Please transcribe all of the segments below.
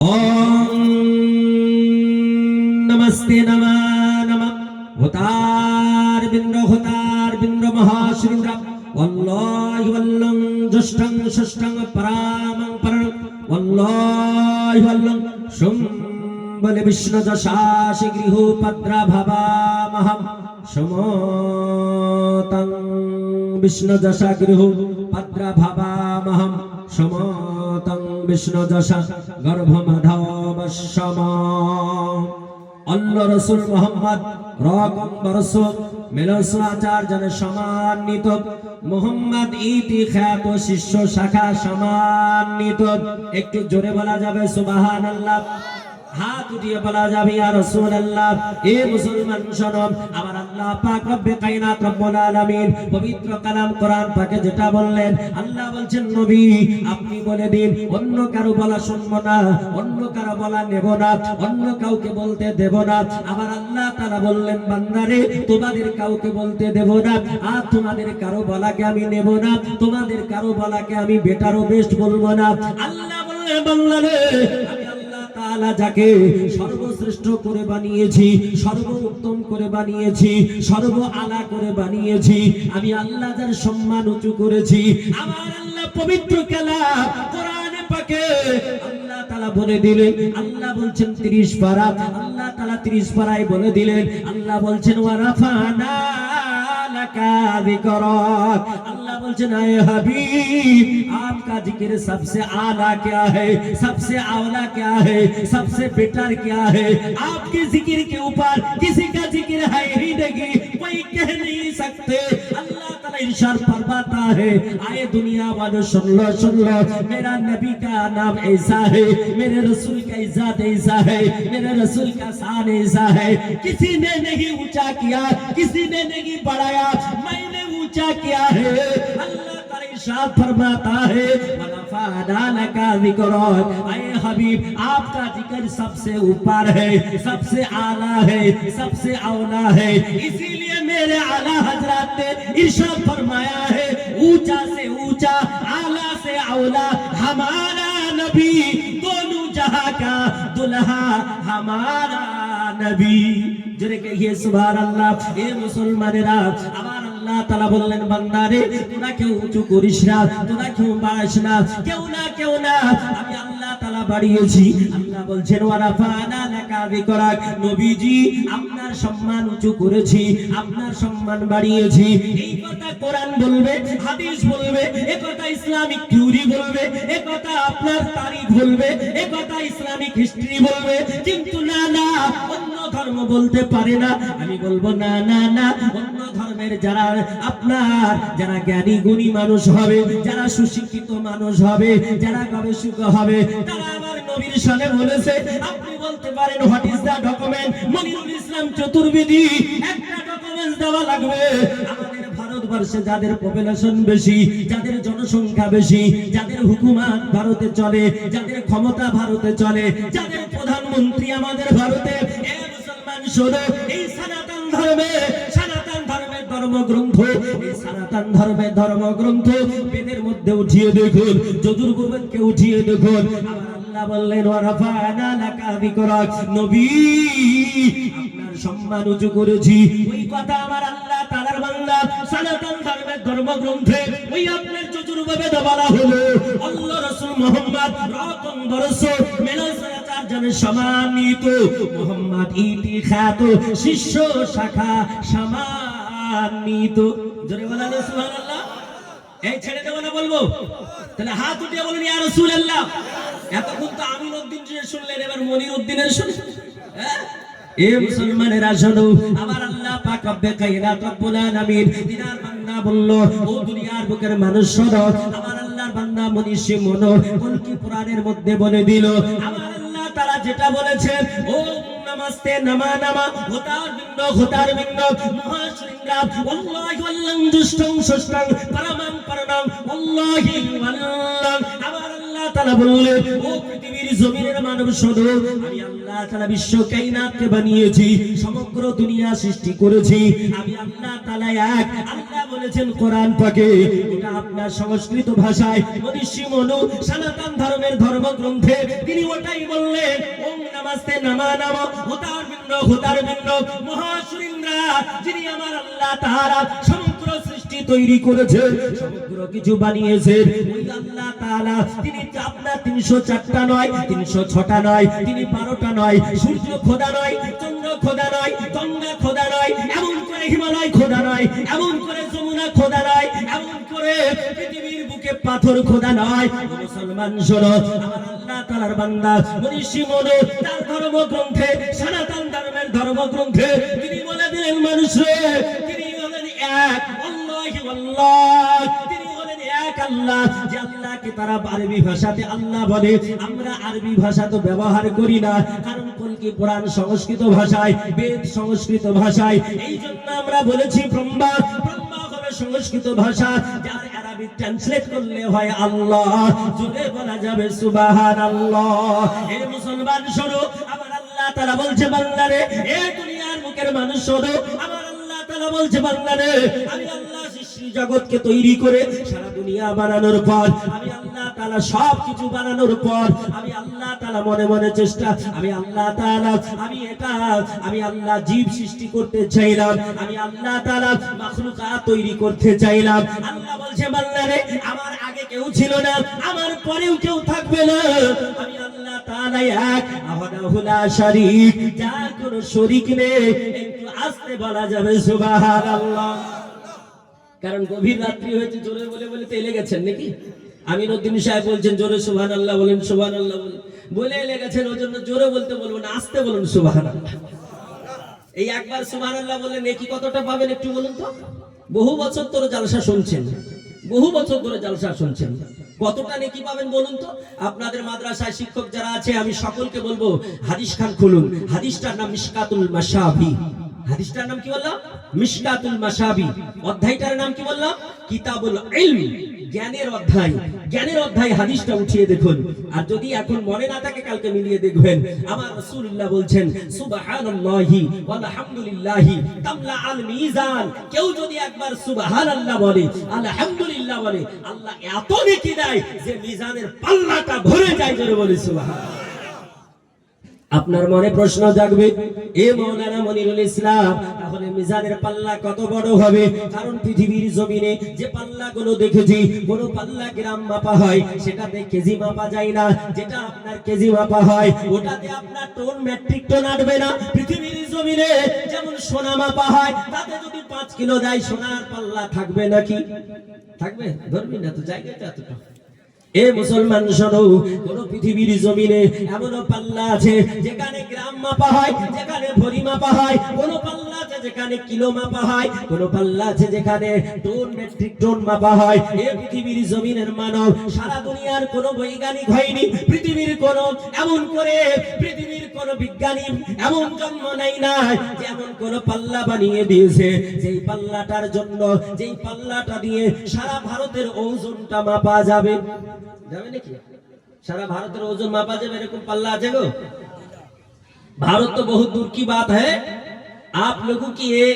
ओम नमस्ते नमः नमः होतार बिंद्र महाश्रींद्र वल्लाहि वल्लं जुष्टं षष्टं परामं परं वल्लाहि वल्लं शुं बले विष्णु जशासि गृहोपद्रा भवामहं समोतं विष्णु जशा गृहोपद्रा भवामहं समोतं विष्णु जशा गर्भमधावशम अल्लाह रसूल मोहम्मद रकम बरसो मेलस आचार्य सम्मानित मोहम्मद इति ख्यात शिष्य शाखा सम्मानित একটু জোরে বলা যাবে সুবহানাল্লাহ हाथ उठिए बला जाबे या रसूल अल्लाह ए मुसलमान शोनो আমার আল্লাহ পাক রব্বে কায়নাত রব্বুল আলামিন পবিত্র কালাম কোরআন পাকে যেটা বললেন আল্লাহ বলছেন নবী আপনি বলে দিন অন্য কারো বলা শুনবো না অন্য কারো বলা নেব না অন্য কাউকে বলতে দেব না আমার আল্লাহ তাআলা বললেন বান্দারে তোমাদের কাউকে বলতে দেব না আর তোমাদের কারো বলাকে আমি নেব না তোমাদের কারো বলাকে আমি বেটার ও বেস্ট বলবো না আল্লাহ বললেন বান্দারে তাআলা যাকে সর্বশ্রেষ্ঠ করে বানিয়েছি সর্বোত্তম করে বানিয়েছি সর্ব আলা করে বানিয়েছি আমি আল্লাহ যার সম্মান উঁচু করেছি আমার আল্লাহ পবিত্র কালাম কোরআনে পাকে আল্লাহ তাআলা বলে দিলেন আল্লাহ বলছেন 30 পারা আল্লাহ তাআলা 30 পারায় বলে দিলেন আল্লাহ বলছেন ওয়া রাফানা লাকা যিকরাক अल्लाह बोलছেন आए हबीब आपका जिक्र सबसे आला क्या है सबसे आला क्या है सबसे बेटर क्या है आपके जिक्र के ऊपर किसी का जिक्र है ही नहीं कोई कह नहीं सकते अल्लाह ताला इरशाद फरमाता है आए दुनिया वालों सुन लो मेरा नबी का नाम ऐसा है मेरे रसूल का इज्जत ऐसा है मेरे रसूल का शान ऐसा है किसी ने नहीं ऊंचा किया किसी ने नहीं बढ़ाया मैंने ऊंचा किया है अल्लाह ताला इरशाद फरमाता है वनफाना लका जिक्रक आए हबीब आपका जिक्र सबसे ऊपर है सबसे आला है सबसे औला है इसीलिए मेरे आला हजरत ने इरशाद फरमाया है ऊंचा से ऊंचा आला से औला हमारा नबी दोनों जहां का दुल्हा हमारा नबी जरे कहिए सुभान अल्लाह ए मुसलमानेरा আমার আল্লাহ তাআলা বললেন বান্দারে তোরা কেউ উঁচু করিস না তোরা কেউ বাড়াস না কেউ না আমি আল্লাহ তাআলা বাড়িয়েছি আল্লাহ বলছেন ওয়া রাফানা লাকা যিকরাক নবীজি আপনার সম্মান উঁচু করেছি আপনার সম্মান বাড়িয়েছি এই কথা কোরআন বলবে হাদিস বলবে এই কথা ইসলামিক থিওরি বলবে এই কথা আপনার তারিখ বলবে এই কথা ইসলামিক হিস্ট্রি বলবে কিন্তু না অন্য ধর্ম বলতে পারে না আমি বলবো না অন্য ধর্মের যারা আপনার যারা জ্ঞানী গুণী মানুষ হবে যারা সুশিক্ষিত মানুষ হবে যারা গবেষক হবে তারা আমার নবীর শানে বলেছে আপনি বলতে পারেন what is the document Manirul Islam Chaturvedi একটা ডকুমেন্ট দেওয়া লাগবে আমাদের ভারতবর্ষে যাদের পপুলেশন বেশি যাদের জনসংখ্যা বেশি যাদের হুকুমত ভারতে চলে যাদের ক্ষমতা ভারতে চলে যাদের প্রধানমন্ত্রী আমাদের ভারতে এই মুসলমান শোনো এই সনাতন ধর্মের ধর্মগ্রন্থ এই সনাতন ধর্মের ধর্মগ্রন্থ বেদের মধ্যে উঠিয়ে দেখুন যজুর্বেদকে উঠিয়ে দেখুন আমার আল্লাহ বললেন ওয়া রাফানা লাকা যিকরাক নবী আপনার সম্মান উঁচু করেছি ওই কথা আমার আল্লাহ তাআলার বান্দা সনাতন ধর্মের ধর্মগ্রন্থে ওই আপনার যজুর্বেদে বলা হলো আল্লাহ রাসূল মুহাম্মদ রকম বরস মেলাস জানে সম্মানিত মুহাম্মদ ইতি খ্যাত শিষ্য শাখা সম্মানিত জোরে বলা সুবহানাল্লাহ এই ছেড়ে দেব না বলবো তাহলে হাত উঠিয়ে বলুন ইয়া রাসূলুল্লাহ এতক্ষণ তো আমিনউদ্দিন শুনলেন এবার মনিরউদ্দিনের শুনুন এ মুসলমানেরা শোনো আমার আল্লাহ পাক রব্বে কায়নাত রব্বুল আলামিন দিনার বান্দা বলল ও দুনিয়ার বুকের মানুষ শোনো আমার আল্লাহর বান্দা মনীষী মনো কলকি পুরাণের মধ্যে বলে দিল আমার আল্লাহ তাআলা যেটা বলেছেন ও नमस्ते नमा होतार बिंदु महाश्रींद्राम वल्लाहि वल्लं दुष्टं षष्टं परमं परमं वल्लाहि वल्लं আমার আল্লাহ তাআলা বললেন ও পৃথিবীর জমিনের মানব শোনো আমি আল্লাহ তাআলা বিশ্ব কায়নাতকে বানিয়েছি সমগ্র দুনিয়া সৃষ্টি করেছি আমি আল্লাহ তাআলা এক আল্লাহ বলেছেন কোরআন পাকে, ওটা আপনার সংস্কৃত ভাষায় মনীষী মনু সনাতন ধর্মের ধর্মগ্রন্থে তিনি ওটাই বললেন, ওম নমস্তে নমা নম হুতার বিন্দ মহাসুরিন্দ্রা, যিনি আমার আল্লাহ তাআলা সমগ্র সৃষ্টি তৈরি করেছে, সমগ্র কিছু বানিয়েছে, ওই আল্লাহ তাআলা তিনি আপনার 304টা নয়, 306টা নয়, তিনি 12টা নয়, সূর্য খোদা নয়, চন্দ্র খোদা নয়, গঙ্গা খোদা নয়, এমন করে হিমালয় খোদা নয়, এমন করে যমুনা খোদা নয়, এমন করে পৃথিবীর বুকে পাথর খোদা নয়। মুসলমান শোনো, আমার আল্লাহ তাআলার বান্দা মনীষী মনু তার ধর্মগ্রন্থে, সনাতন ধর্মের ধর্মগ্রন্থে তিনি বলে দিলেন, মানুষে তিনি হলেন এক, আল্লাহি আল্লাহ, তিনি হলেন এক আল্লাহ। যে আল্লাহকে তারা আরবি ভাষাতে আল্লাহ বলে, আমরা আরবি ভাষা তো ব্যবহার করি না, কারণ কলকি পুরাণ সংস্কৃত ভাষায়, বেদ সংস্কৃত ভাষায়, এই জন্য আমরা বলেছি ব্রহ্মা, ব্রহ্মা হবে সংস্কৃত ভাষা, যার আরবি ট্রান্সলেট করলে হয় আল্লাহ, জোরে বলা যাবে সুবহানাল্লাহ। এই মুসলমান শোনো, আমার আল্লাহ তাআলা বলছে বান্দারে, এই দুনিয়ার মুখের মানুষ শোনো, আমার আল্লাহ তাআলা বলছে বান্দারে, আমি আল্লাহ সৃষ্টি জগৎকে তৈরি করে সারা দুনিয়া বানানোর পর, আমি আল্লাহ তাআলা সবকিছু বানানোর পর, আমি আল্লাহ তাআলা মনে মনে চেষ্টা, আমি আল্লাহ তাআলা আমি আল্লাহ জীব সৃষ্টি করতে চাইলাম, আমি আল্লাহ তাআলা মাখলুকাত তৈরি করতে চাইলাম। আল্লাহ বলছে বান্দারে, আমার আগে কেউ ছিল না, আমার পরেও কেউ থাকবে না, আমি আল্লাহ তাআলা এক, আহাদাহু লা শারীক, যার কোনো শরীক নেই। একটু আস্তে বলা যাবে সুবহানাল্লাহ, কারণ গভীর রাত্রি হয়েছে, জোরে বলে বলে তো এলে গেছেন নাকি? আমিনুদ্দিন সাহেব বলছেন জোরে সুবহানাল্লাহ বলেন, সুবহানাল্লাহ বলে এলে গেছেন, ওই জন্য জোরে বলতে বলবো না, আস্তে বলুন সুবহানাল্লাহ। এই একবার সুবহানাল্লাহ বলে নেকি কতটা পাবেন একটু বলুন তো? বহু বছর ধরে জালসা শুনছেন, বহু বছর ধরে জালসা শুনছেন, কতটা নেকি পাবেন বলুন তো? আপনাদের মাদ্রাসায় শিক্ষক যারা আছে, আমি সকলকে বলবো হাদিস খান খুলুন, হাদিসটার নাম মিশকাতুল মাশাবি। হাদিসটার নাম কি বললাম? মিশকাতুল মাশাবি। অধ্যায়টার নাম কি বললাম? কিতাবুল ইলম, জ্ঞানের অধ্যায়। জ্ঞানের অধ্যায় হাদিসটা উঠিয়ে দেখুন, আর যদি এখন মনে না থাকে কালকে মিলিয়ে দেখবেন। আমার রাসূলুল্লাহ বলছেন, সুবহানাল্লাহি ওয়ালহামদুলিল্লাহি তামলা আল মিজান। কেউ যদি একবার সুবহানাল্লাহ বলে, আলহামদুলিল্লাহ বলে, আল্লাহ এত নেকি দেয় যে মিজানের পাল্লাটা ভরে যায়, জোরে বলি সুবহানাল্লাহ। আপনার মনে প্রশ্ন জাগবে, এ মাওলানা মনিরুল ইসলাম, তাহলে মিজানের পাল্লা কত বড় হবে? কারণ পৃথিবীর জমিনে যে পাল্লাগুলো দেখেছি, কোন পাল্লা গ্রাম মাপা হয়, সেটাতে কেজি মাপা যায় না। যেটা আপনার কেজি মাপা হয়, ওটাতে আপনার টন, মেট্রিক টন আটবে না। পৃথিবীর জমিনে যেমন সোনা মাপা হয়, তাতে যদি 5 কিলো দেয়, সোনার পাল্লা থাকবে নাকি? থাকবে? ধরবি না তো, জায়গাটা এতটা। এ মুসলমান শোনো, কোন পৃথিবীর জমিনে এমন পাল্লা আছে যেখানে গ্রাম মাপা হয়, যেখানে ভরি মাপা হয়, কোন পাল্লা আছে যেখানে কিলো মাপা হয়, কোন পাল্লা আছে যেখানে টন, মেট্রিক টন মাপা হয়। এ পৃথিবীর জমিনের মানব, সারা দুনিয়ার কোন বৈজ্ঞানিক হয়নি, পৃথিবীর কোন এমন করে পৃথিবীর কোন বিজ্ঞানী এমন জন্ম নেই না যে এমন কোন পাল্লা বানিয়ে দিয়েছে যেই পাল্লাটার জন্য, যেই পাল্লাটা দিয়ে সারা ভারতের ওজনটা মাপা যাবে। যাবে নাকি? সারা ভারতের ওজন মাপা যাবে এরকম পাল্লা আছে গো? भारत तो बहुत दूर की बात है। आप लोगों की ये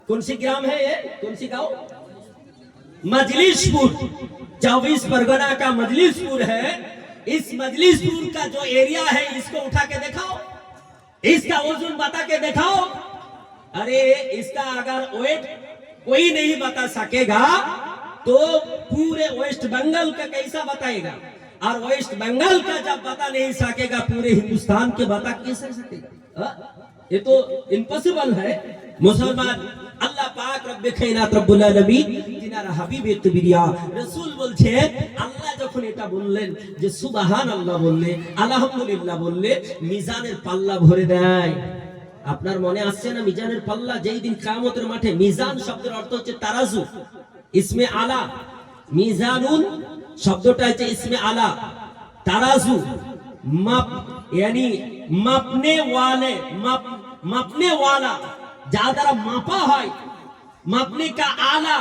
कौन सी ग्राम है, ये कौन सी गांव? मजलिसपुर, 24 परगना का मजलिसपुर है। इस मजलिसपुर का जो एरिया है, इसको उठा के दिखाओ, इसका वजन बता के दिखाओ। अरे इसका अगर वेट कोई नहीं बता सकेगा तो पूरे वेस्ट बंगाल का कैसा बताएगा? और वेस्ट बंगाल का जब बता नहीं सकेगा, पूरे हिंदुस्तान के बता कैसे सकेगा? ये तो इम्पॉसिबल है। मुसलमान আল্লাহ পাক রব্বে কায়নাত রব্বুল আলামিন তিনার হাবিবে তবিরিয়া রাসূল বলছেন, আল্লাহ যখন এটা বললেন যে সুবহানাল্লাহ বললে, আলহামদুলিল্লাহ বললে, মিজানের পাল্লা ভরে দেয়। আপনার মনে আসছে না মিজানের পাল্লা? যেই দিন কিয়ামতের মাঠে, মিজান শব্দের অর্থ হচ্ছে তারাজু, ইসমে আলা। মিজানুন শব্দটা হচ্ছে ইসমে আলা, তারাজু মাপ, यानी মাপনে वाले, মাপনে वाला, যা দ্বারা মাপা হয়, মাপনে কা আলা,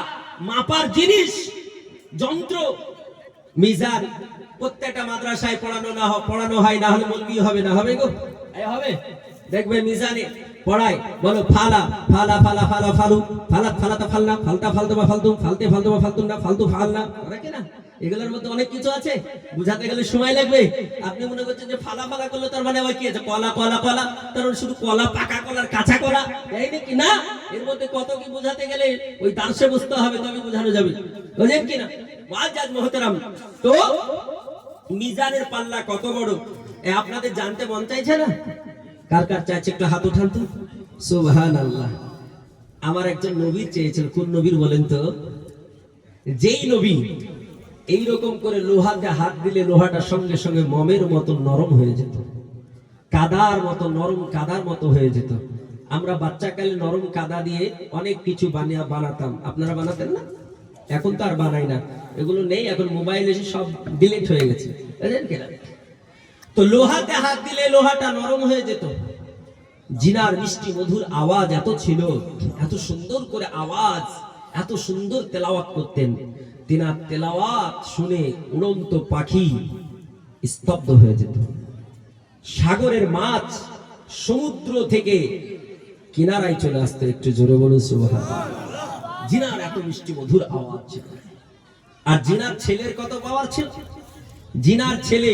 মাপার জিনিস, যন্ত্র, মিজান। প্রত্যেকটা মাদ্রাসায় পড়ানো হয়, না হলে মৌলবি হবে না? হবে গো? হবে? দেখবে মিজানে পড়ায় বলো ফালা ফালা ফালা ফালা ফালু ফালাত ফালাতা ফালনা ফালতা ফালতু বা ফালতু ফালতে ফালতু বা ফালতু না ফালতু ফালনা, ওরা কি না? এগুলোর মধ্যে অনেক কিছু আছে, বুঝাতে গেলে সময় লাগবে। আপনি মনে করছেন যে ফালা ফালা করলে তার মানে আবার কি আছে, কলা কলা কলা, তার মানে শুধু কলা, পাকা কলার কাঁচা কলা, তাই নাকি? না, এর মধ্যে কত কি বোঝাতে গেলে ওই দার্শে বুঝতে হবে, তবে বোঝানো যাবে, বুঝলেন কিনা? মুআজ্জাজ মুহতারাম, তো মিজানের পাল্লা কত বড় আপনাদের জানতে মন চাইছে না? কার কার চাইছে একটু হাত উঠান তো। সুবহানাল্লাহ। আমার একজন নবী চেয়েছেন, কোন নবীর বলেন তো? যেই নবী এইরকম করে লোহাতে হাত দিলে লোহাটা সঙ্গে সঙ্গে মমের মতো নরম হয়ে যেত, কাদার মতো নরম, কাদার মতো হয়ে যেত। আমরা বাচ্চাকালে নরম কাদা দিয়ে অনেক কিছু বানাতাম, আপনারা বানাতেন না? এখন তো আর বানাই না, এগুলো নেই, এখন মোবাইল এসে সব ডিলিট হয়ে গেছে, বুঝলেন কিনা? তো লোহাতে হাত দিলে লোহাটা নরম হয়ে যেত। জিনার মিষ্টি মধুর আওয়াজ এত ছিল, এত সুন্দর করে আওয়াজ, এত সুন্দর তেলাওয়াত করতেন। তিনার তেলাওয়াত শুনে উড়ন্ত পাখি স্তব্ধ হয়ে যেত। সাগরের মাছ সমুদ্র থেকে কিনারায় চলে আসতো। একটু জোরে বলুন সুবহানাল্লাহ। জিনার এত মিষ্টি মধুর আওয়াজ ছিল। আর জিনার ছেলের কত পাওয়ার ছিল। জিনার ছেলে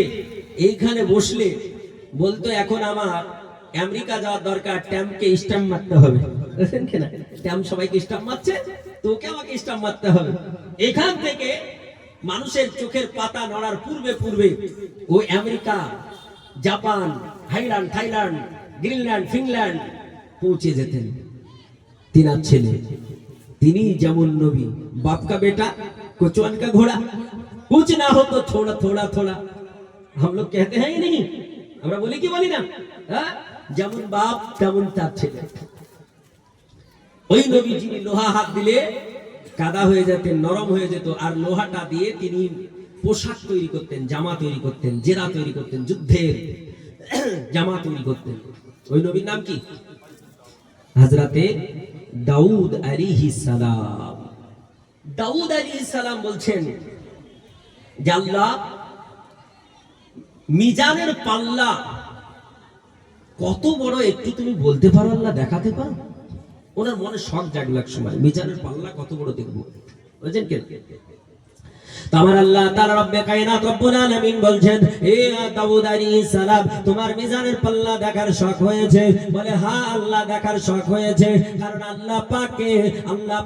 এইখানে বসলে বলতো, এখন আমার আমেরিকা যাওয়ার দরকার, ট্যাম্পকে স্ট্যাম্প মারতে হবে, বুঝলেন কিনা? ট্যাম্প সবাইকে স্ট্যাম্প মারছে, তোকে আমাকে স্ট্যাম্প মারতে হবে। এখান থেকে মানুষের চোখের পাতা নড়ার পূর্বে পূর্বে ওই America, Japan, Thailand, Greenland, Finland পৌঁছে যেতেন তিনার ছেলে। তিনি যেমন নবী, बाप का बेटा कुचवन का घोड़ा, कुछ ना हो तो थोड़ा थोड़ा थोड़ा, हम लोग कहते हैं ही नहीं, আমরা বলি কি বলি না? যেমন বাপ তেমন তার ছেলে। ওই নবী যিনি লোহা হাত দিলে কাদা হয়ে যেতেন, নরম হয়ে যেত। আর লোহাটা দিয়ে তিনি পোশাক তৈরি করতেন, জামা তৈরি করতেন, জেরা তৈরি করতেন, যুদ্ধের জামা তৈরি করতেন। ওই নবীর নাম কি? হযরতে দাউদ আলাইহিস সালাম। দাউদ আলাইহিস সালাম বলছেন যে আল্লাহ, মিজানের পাল্লা কত বড় একটু তুমি বলতে পারো, আল্লাহ দেখাতে পারো? ওনার মনে শখ জাগলো এক সময়, মিজানের পাল্লা কত বড় দেখবো, বুঝছেন কেন? আমার আল্লাহ তাআলা রব্বে কায়নাত রব্বুল আলামিন বলছেন, হে দাউদ আলাইহিস সালাম, তোমার মিজানের পাল্লা দেখার শখ হয়েছে? বলে হ্যাঁ আল্লাহ, দেখার শখ হয়েছে। কারণ আল্লাহ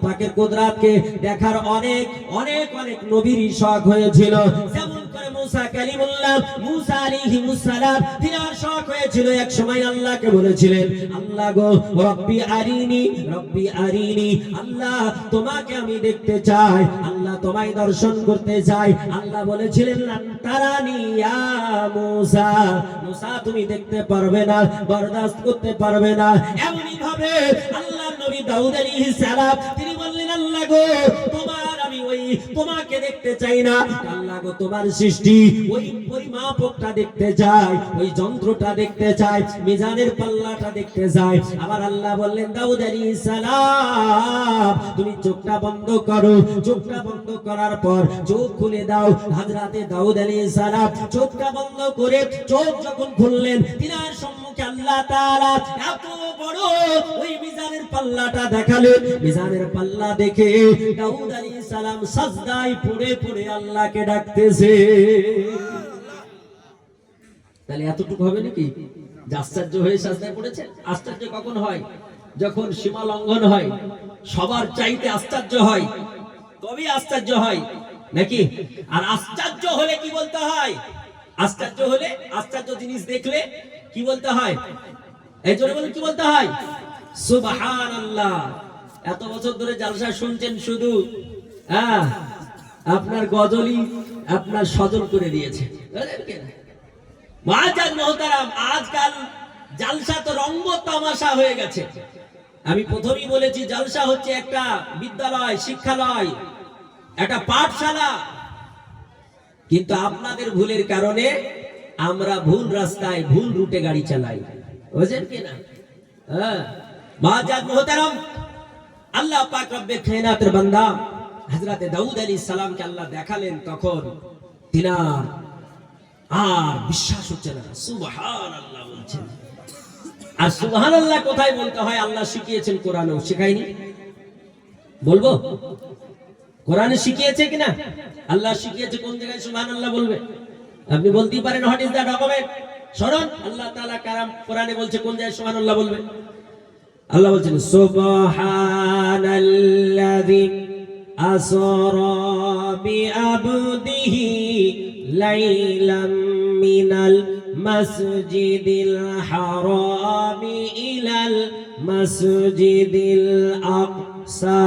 পাকের কুদরতকে দেখার অনেক অনেক অনেক নবীরই শখ হয়েছিল। যেমন করে মুসা কালিমুল্লাহ, মুসা আলাইহিস সালাম, তিনার শখ হয়েছিল। এক সময় আল্লাহকে বলেছিলেন, আল্লাহ গো রব্বি আরিনি, আল্লাহ তোমাকে আমি দেখতে চাই, আল্লাহ তোমায় দর্শন করতে চাই। আল্লাহ বলেছিলেন, তারানি ইয়া মুসা, মুসা তুমি দেখতে পারবে না, বরদাস্ত করতে পারবে না। এমনি ভাবে আল্লাহর নবী দাউদ আলাইহিস সালাম তিনি বললেন, আল্লাহ গো তোমাকে দেখতে চাই না, আল্লাহ গো তোমার সৃষ্টি ওই পরিমাপকটা দেখতে চাই, ওই যন্ত্রটা দেখতে চাই, মিজানের পাল্লাটা দেখতে চাই। আবার আল্লাহ বললেন, দাউদ আলাইহিস সালাম তুমি চোখটা বন্ধ করো। চোখটা বন্ধ করার পর চোখ খুলে দাও। হযরতে দাউদ আলাইহিস সালাম চোখটা বন্ধ করে চোখ যখন খুললেন, তিনার সম্মুখে আল্লাহ তাআলা এত বড় ওই মিজানের পাল্লাটা দেখালেন। মিজানের পাল্লা দেখে দাউদ আলাইহিস সালাম সাজদায় পড়ে পড়ে আল্লাহকে ডাকতেছে। তাহলে এতটুকু হবে নাকি? আশ্চর্য হয়ে সাজদায় পড়েছে। আশ্চর্য কখন হয়? যখন সীমা লঙ্ঘন হয়, সবার চাইতে আশ্চর্য হয়, তবেই আশ্চর্য হয় নাকি? আর আশ্চর্য হলে কি বলতে হয়? আশ্চর্য হলে, আশ্চর্য জিনিস দেখলে কি বলতে হয়? এই জন্য বলেন কি বলতে হয়? সুবহানাল্লাহ। এত বছর ধরে জালসা শুনছেন, শুধু আপনার গজলই আপনার সজল করে দিয়েছে। মুআজ্জাজ মুহতারাম, আজকাল জালসা তো রঙ্গ তামাশা হয়ে গেছে। আমি প্রথমেই বলেছি, জালসা হচ্ছে একটা বিদ্যালয়, শিক্ষালয়, একটা পাঠশালা। কিন্তু আপনাদের ভুলের কারণে আমরা ভুল রাস্তায়, ভুল রুটে গাড়ি চালাই, বুঝেন কিনা? মুআজ্জাজ মুহতারাম, আল্লাহ পাক রব্বে কায়নাতের বান্দা হযরতে দাউদ আলাইহিস সালামকে আল্লাহ দেখালেন। তখন তিনার আর বিশ্বাস হচ্ছে না। সুবহানাল্লাহ বলছেন, আর সুবহানাল্লাহ কোথায় বলতে হয় আল্লাহ শিখিয়েছেন, কোরআনেও শেখায়নি? বলবো কোরআনে শিখিয়েছে কিনা? আল্লাহ শিখিয়েছে কোন জায়গায় সুবহানাল্লাহ বলবে? আপনি বলতেই পারেন হোয়াট ইজ দ্য ডকুমেন্ট, শুনুন আল্লাহ তাআলা কালাম কোরআনে বলছে কোন জায়গায় সুবহানাল্লাহ বলবে। আল্লাহ বলছেন সুবহানাল্লাযী আসরা বিআবদিহি লাইলাম মিনাল মাসজিদিল হারামি ইলাল মাসজিদিল আকসা।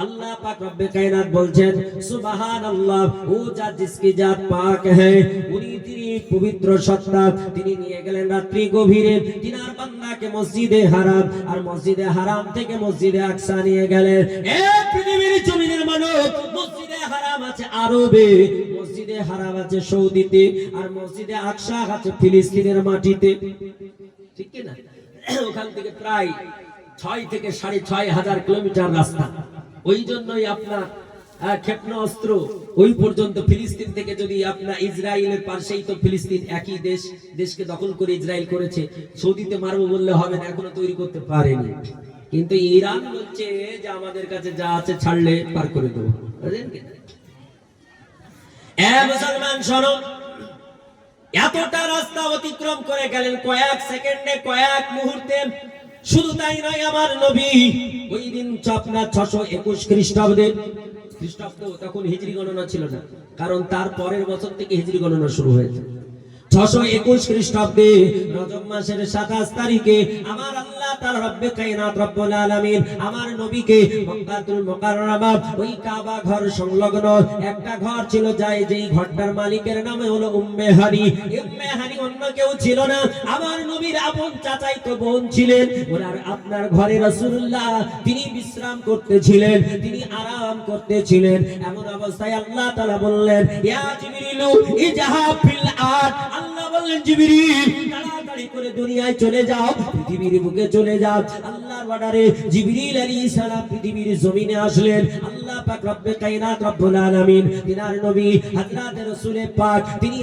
अल्लाह पाक रब्बे कायनात बोलছেন সুবহানাল্লাহ, ও জাত जिसकी जात पाक है, উনি তিনি পবিত্র সত্তা, তিনি নিয়ে গেলেন রাত্রি গভীরে তিনার বান্দাকে মসজিদে হারাম, আর মসজিদে হারাম থেকে মসজিদে আকসা নিয়ে গেলেন। এ পৃথিবীর জমিনের মানব, মসজিদে হারাম আছে আরবে, মসজিদে হারাম আছে সৌদিতে, আর মসজিদে আকসা আছে ফিলিস্তিনের মাটিতে, ঠিক কি না? ওখান থেকে প্রায় 6 থেকে 6.5 কিলোমিটার রাস্তা। ওই জন্যই আপনার ক্ষেপণাস্ত্র ওই পর্যন্ত ফিলিস্তিন থেকে, যদি আপনার ইসরায়েলের পাশেই তো ফিলিস্তিন একই দেশ, দেশকে দখল করে ইসরায়েল করেছে, সৌদিতে মারবো বললে হবে না, এখনো তৈরি করতে পারেনি। কিন্তু ইরান বলছে যে আমাদের কাছে যা আছে ছাড়লে পার করে দেবো। মুসলমান শোনো, এতটা রাস্তা অতিক্রম করে গেলেন কয়েক সেকেন্ডে, কয়েক মুহূর্তে। শুধু তাই নয়, আমার নবী ওই দিন আপনার 621 খ্রিস্টাব্দে, খ্রিস্টাব্দ তখন হিজরি গণনা ছিল না, কারণ তার পরের বছর থেকে হিজরি গণনা শুরু হয়েছে। 621 খ্রিস্টাব্দে রজব মাসের 27 তারিখে আমার আল্লাহ তাআলা রব্বে কায়নাত রব্বুল আলামিন আমার নবীকে মক্কাতুল মুকাররমা, ওই কাবা ঘর সংলগ্ন একটা ঘর ছিল, যেই ঘরটার মালিকের নাম হলো উম্মে হানি। উম্মে হানি অন্য কেউ ছিল না, আমার নবীর আপন চাচাইতো বোন ছিলেন। ওনার আপনার ঘরে রাসূলুল্লাহ তিনি বিশ্রাম করতেছিলেন, তিনি আরাম করতেছিলেন। এমন অবস্থায় আল্লাহ তাআলা বললেন, ইয়া জিবরিলু ইজহাব ফিল আরদ, আল্লাহ বললেন জিবরিল তাড়াতাড়ি করে দুনিয়ায় চলে যাও, পৃথিবীর বুকে চলে যাও। আল্লাহর অর্ডারে জিবরিল আলাইহিস সালাম পৃথিবীর জমিনে আসলেন। আল্লাহ পাক রব্বে কায়নাত রব্বুল আলামিন তিনার নবী হযরত রাসূল পাক তিনি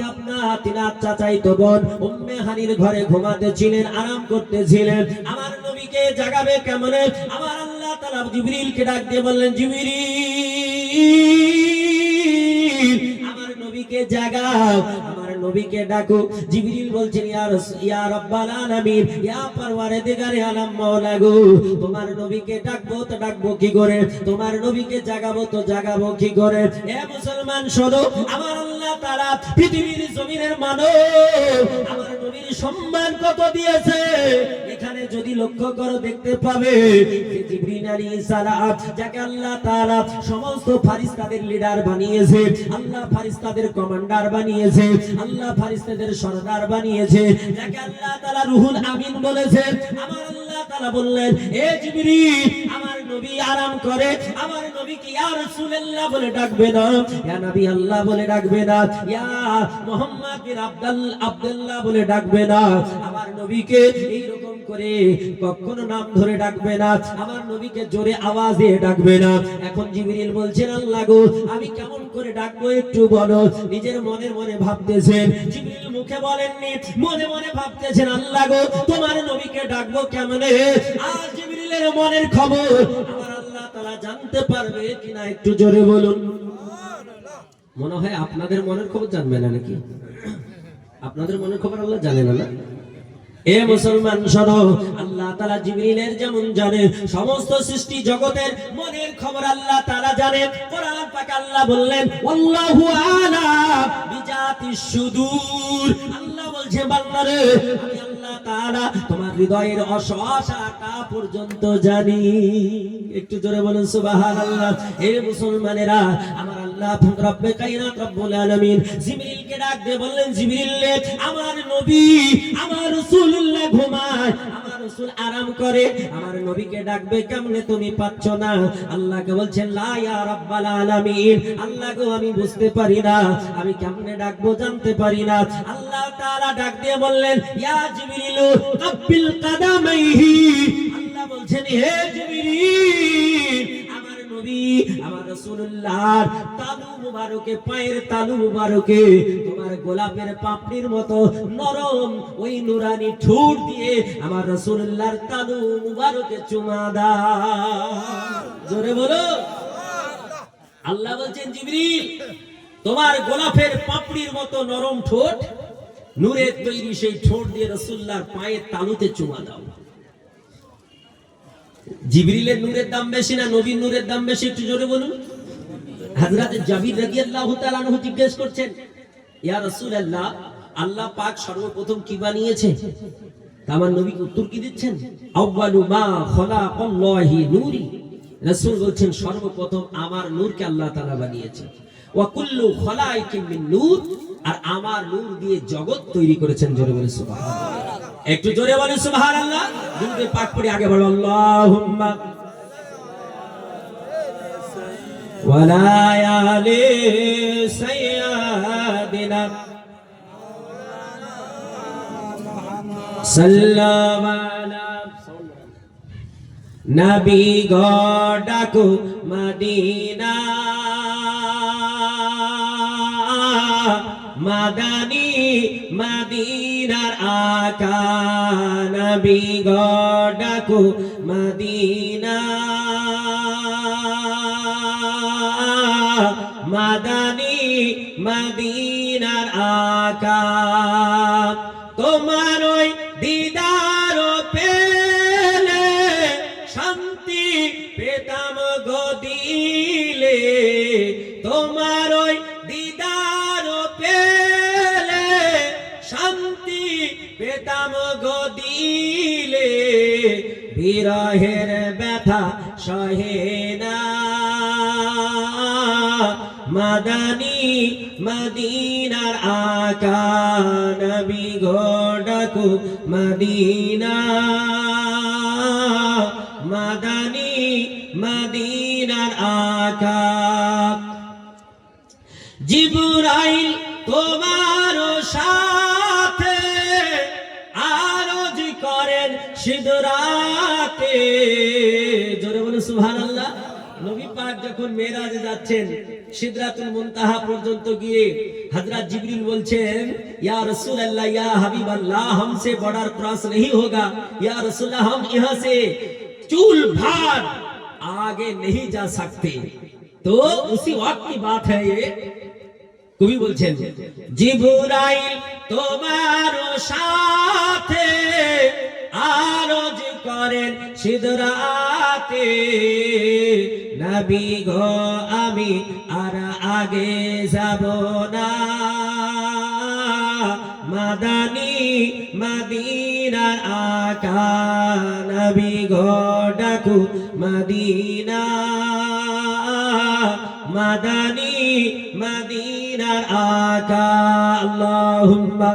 তিনার চাচাইতো বোন উম্মে হানির ঘরে ঘুমাতেছিলেন, আরাম করতেছিলেন। আমার নবীকে জাগাবে কেমনে? আমার আল্লাহ তাআলা জিবরিলকে ডাক দিয়ে বললেন, জিবরিল আমার নবীকে জাগাও, আমার নবীকে ডাকো। জিবরিল বলছেন, ইয়া রাব্বাল আলামিন, ইয়া পরওয়ারদিগারে আলাম মাওলা গো, তোমার নবীকে ডাকবো তো ডাকবো কি করে, তোমার নবীকে জাগাবো তো জাগাবো কি করে? এ মুসলমান শোনো, আমার আল্লাহ তাআলা পৃথিবীর জমিনের মানব আমার নবীর সম্মান কত দিয়েছে, এখানে যদি লক্ষ্য করো দেখতে পাবে যে জিবরিল আলাইহিস সালাম, যাকে আল্লাহ তাআলা সমস্ত ফেরেশতাদের লিডার বানিয়েছে, আল্লাহ ফেরেশতাদের কমান্ডার বানিয়েছে, আল্লাহ ফেরেশতাদের সরদার বানিয়েছে, যাকে আল্লাহ তাআলা রুহুল আমিন বলেছে। আমার আল্লাহ তাআলা বললেন, এ জিবরিল আমার নবী আরাম করে, আমার নবীকে ইয়া রাসূলুল্লাহ বলে ডাকবে না, ইয়া নবী আল্লাহ বলে ডাকবে না, ইয়া মুহাম্মদ বিন আব্দুল্লাহ বলে ডাকবে না, আমার নবীকে এই রকম করে কখনো নাম ধরে ডাকবে না, আমার নবীকে জোরে আওয়াজ দিয়ে ডাকবে না। এখন জিবরিল বলছেন, আল্লাহ গো আমি কেমন করে ডাকবো একটু বলো। নিজের মনের মনে ভাবতেছেন, জিবরিল মুখে বলেননি, মনে মনে ভাবতেছেন, আল্লাহ গো তোমার নবীকে ডাকবো কেমনে? আর জিবরিলের মনের খবর আমার আল্লাহ তাআলা জানতে পারবে কিনা একটু জোরে বলুন। মনে হয় আপনাদের মনের খবর জানবে না নাকি? আপনাদের মনের খবর আল্লাহ জানে না, না? এ মুসলমান শোনো, আল্লাহ তাআলা জিবরিলের যেমন জানে, সমস্ত সৃষ্টি জগতের মনের খবর আল্লাহ তাআলা জানে। কোরআন পাকে আল্লাহ বললেন, আল্লাহু আ'লাম বিজাতিস সুদূর, আল্লাহ বলছে বান্দারে আমি আল্লাহ তাআলা তোমার হৃদয়ের অশাটা পর্যন্ত জানি। একটু জোরে বলুন সুবহানাল্লাহ। হে মুসলমানেরা, আমার আল্লাহ রব্বে কায়নাত রব্বুল আলামিন জিবরিলকে ডাক দিয়ে বললেন, জিবরিল আমার নবী আমার রাসূলুল্লাহ ঘুমায়, আমার রাসূল আরাম করে, আমার নবীকে ডাকবে কেমনে তুমি পাচ্ছ না? আল্লাহকে বলছেন, লা ইয়া রাব্বাল আলামিন, আল্লাহ গো আমি বুঝতে পারি না, আমি কেমনে ডাকবো জানতে পারি না। আল্লাহ তাআলা ডাক দিয়ে বললেন, ইয়া জিবরিল কাব্বিল কাদামাইহি, আল্লাহ বলছেন, হে জিবরিল আমার নবী আমার রাসূলুল্লাহর তালু মুবারকে, পায়ের তালু মুবারকে তোমার গোলাপের পাপড়ির মতো নরম ওই নুরানি ঠোঁট দিয়ে আমার রাসূলুল্লাহর তালু মুবারকে চুমা দাও। জোরে বলো। আল্লাহ বলছেন জিবরিল তোমার গোলাপের পাপড়ির মতো নরম ঠোঁট, নূরের তৈরি সেই ঠোঁট দিয়ে রাসূলুল্লাহর পায়ের তালুতে চুমা দাও। জিবরিলের নূরের দাম বেশি না নবীর নূরের দাম বেশি? একটু জোরে বলুন। হযরত জাবির রাদিয়াল্লাহু তাআলা আনহু জিজ্ঞেস করছেন, ইয়া রাসূলুল্লাহ, আল্লাহ পাক সর্বপ্রথম কি বানিয়েছে? আমার নবী উত্তর কি দিচ্ছেন? আউয়ালু মা খালাকাল্লাহি নূরি। রাসূল বলছেন সর্বপ্রথম আমার নূরকে আল্লাহ তাআলা বানিয়েছে। ওয়া কুল্লু খালাইকিন মিন নূর, আর আমার নূর দিয়ে জগৎ তৈরি করেছেন। জোরে বলে সুবহানাল্লাহ। একটু জোরে বলে সুবহানাল্লাহ। দুরূদ পাক পড়ে আগে বলো আল্লাহুম্মা ওয়ালা আলি সাইয়্যিদিনা সাল্লাল্লাহু আলাইহি নবী গো ডাকো মদিনা, মাদানী মদিনার আকা নবী গো ডাকো মদিনা, মাদানী মদিনার আকা তোমার ওই দিদার পেলে শান্তি পেতাম গো দিলে, তোমার ওই দিদার পেলে শান্তি পেতাম গো দিলে, বিরহের ব্যথা সহে না, মাদানী মদিনার আকা নবী গো ডাকো মদিনা, মাদানী মদিনার আকা। জিবরাইল তোমার সাথে আরজ করেন সিদরাতে। জোরে বলে সুবহানাল্লাহ। নবী পাক যখন মেরাজে যাচ্ছেন, সিদরাতুল মুনতাহা পর্যন্ত গিয়ে হযরত জিবরিল বলছেন, ইয়া রাসূলুল্লাহ ইয়া হাবিবাল্লাহ हमसे बॉर्डर क्रॉस नहीं होगा, या रसूलल्लाह हम यहां से चूल भार आगे नहीं जा सकते। तो उसी वक्त की बात है ये। কবি বলছেন জিবরাইল তোমার সাথে আরজ করেন সিদরাতে, নবী গো আমি আর আগে যাব না, মাদানী মদিনার আকা নবী গো ডাকো মদিনা, মাদানী মদিনার আকা। আল্লাহুম্মা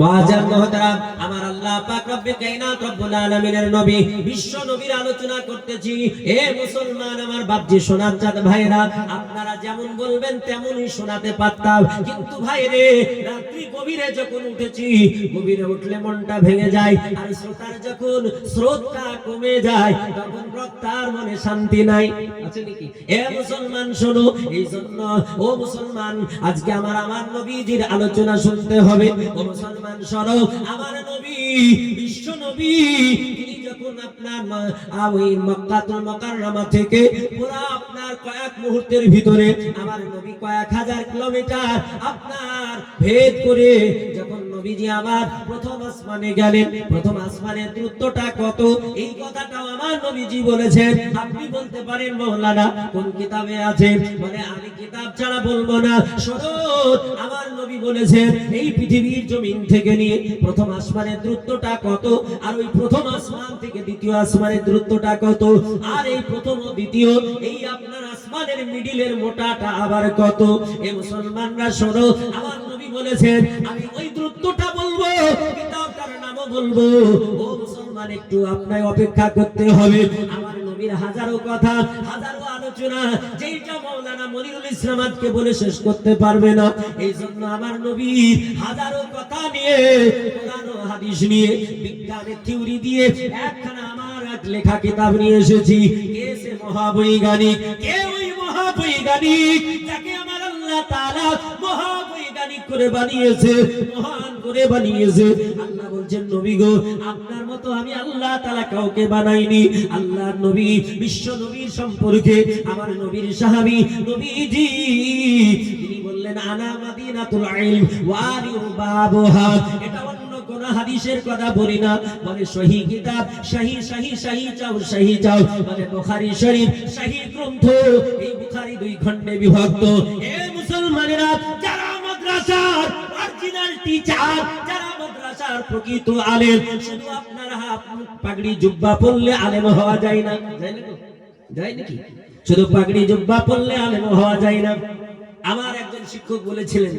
মুআজ্জাম মুহতারাম, আমার আল্লাহ পাক রব্বে কায়নাত রব্বুল আলামিনের নবী বিশ্ব নবীর আলোচনা করতেছি। এ মুসলমান আমার বাপজি সোনার চাঁদ ভাইরা, আপনারা যেমন বলবেন তেমনই শোনাতে পারতাম, কিন্তু ভাইরে রাত্রি গভীরে যখন উঠেছি, গভীরে উঠলে মনটা ভেঙে যায়, আর শ্রোতার যখন স্রোতটা কমে যায় তখন বক্তার মনে শান্তি নাই। আছে নাকি? এ মুসলমান শোনো, এই জন্য ও মুসলমান আজকে আমার নবীজির আলোচনা শুনতে হবে। ও মুসলমান শোনো, আমার নবী বিশ্ব নবী তিনি যখন আপনার ওই মক্কাতুল মুকাররমা থেকে পুরা আপনার কয়েক মুহূর্তের ভিতরে আমার নবী কয়েক হাজার কিলোমিটার আপনার ভেদ করে যখন নবীজি আমার প্রথম আসমানে গেলেন, প্রথম আসমানের দূরত্বটা কত এই কথাটাও আমার নবীজি বলেছেন। আপনি বলতে পারেন মাওলানা কোন কিতাবে আছে? মানে আমি কিতাব ছাড়া বলবো না। শোনো, আমার নবী বলেছেন এই পৃথিবীর জমিন থেকে নিয়ে প্রথম আসমানের দূরত্বটা কত, আর ওই প্রথম আসমান থেকে দ্বিতীয় আসমানের দূরত্বটা কত, আর এই প্রথম ও দ্বিতীয় এই আপনার আসমানের মিডিলের মোটাটা আবার কত। এই মুসলমানরা শোনো, আমার নবী বলেছেন আমি ওই দূরত্বটা বলবো, কিতাবটার নামও বলবো। ও মুসলমান একটু আপনাকে অপেক্ষা করতে হবে। আমার নবী নবীর হাজারো কথা, হাজারো আলোচনা, যেটা মাওলানা মনিরুল ইসলাম আজকে বলে শেষ করতে পারবে না। এই জন্য আমার নবী হাজারো কথা নিয়ে, কোরআন ও হাদিস নিয়ে, বিজ্ঞানের থিওরি দিয়ে একখানা আমার এক লেখা কিতাব নিয়ে এসেছি। কে সে মহাবৈজ্ঞানিক? কে ওই মহাবৈজ্ঞানিক যাকে আমার আল্লাহ তাআলা মহাবৈজ্ঞানিক করে বানিয়েছে, মহান করে বানিয়েছে? আল্লাহ বলছেন, নবী গো, আপনার মতো আমি আল্লাহ তাআলা কাউকে বানাইনি। আল্লাহর নবী, বিশ্ব নবীর সম্পর্কে আমার নবীর সাহাবী নবীজি তিনি বললেন, আনা মাদিনাতুল ইলম ওয়া আলিউ বাবুহা। এটা অন্য কোন হাদিসের কথা বলি না, বলে সহিহ কিতাব, সহিহ চাও, বলে বুখারী শরীফ, সহিহ গ্রন্থ। এই বুখারী দুই খণ্ডে বিভক্ত। এ মুসলমানেরা, যারা মাদ্রাসার অরিজিনাল টিচার, যারা মাদ্রাসার প্রকৃত আলেম, শুধু আপনারা পাগড়ি জুব্বা পরলে আলেম হওয়া যায় না। যায় না? যায় নাকি? শুধু পাগড়ি জুব্বা পরলে আলেম হওয়া যায় না। আমার একজন শিক্ষক বলেছিলেন,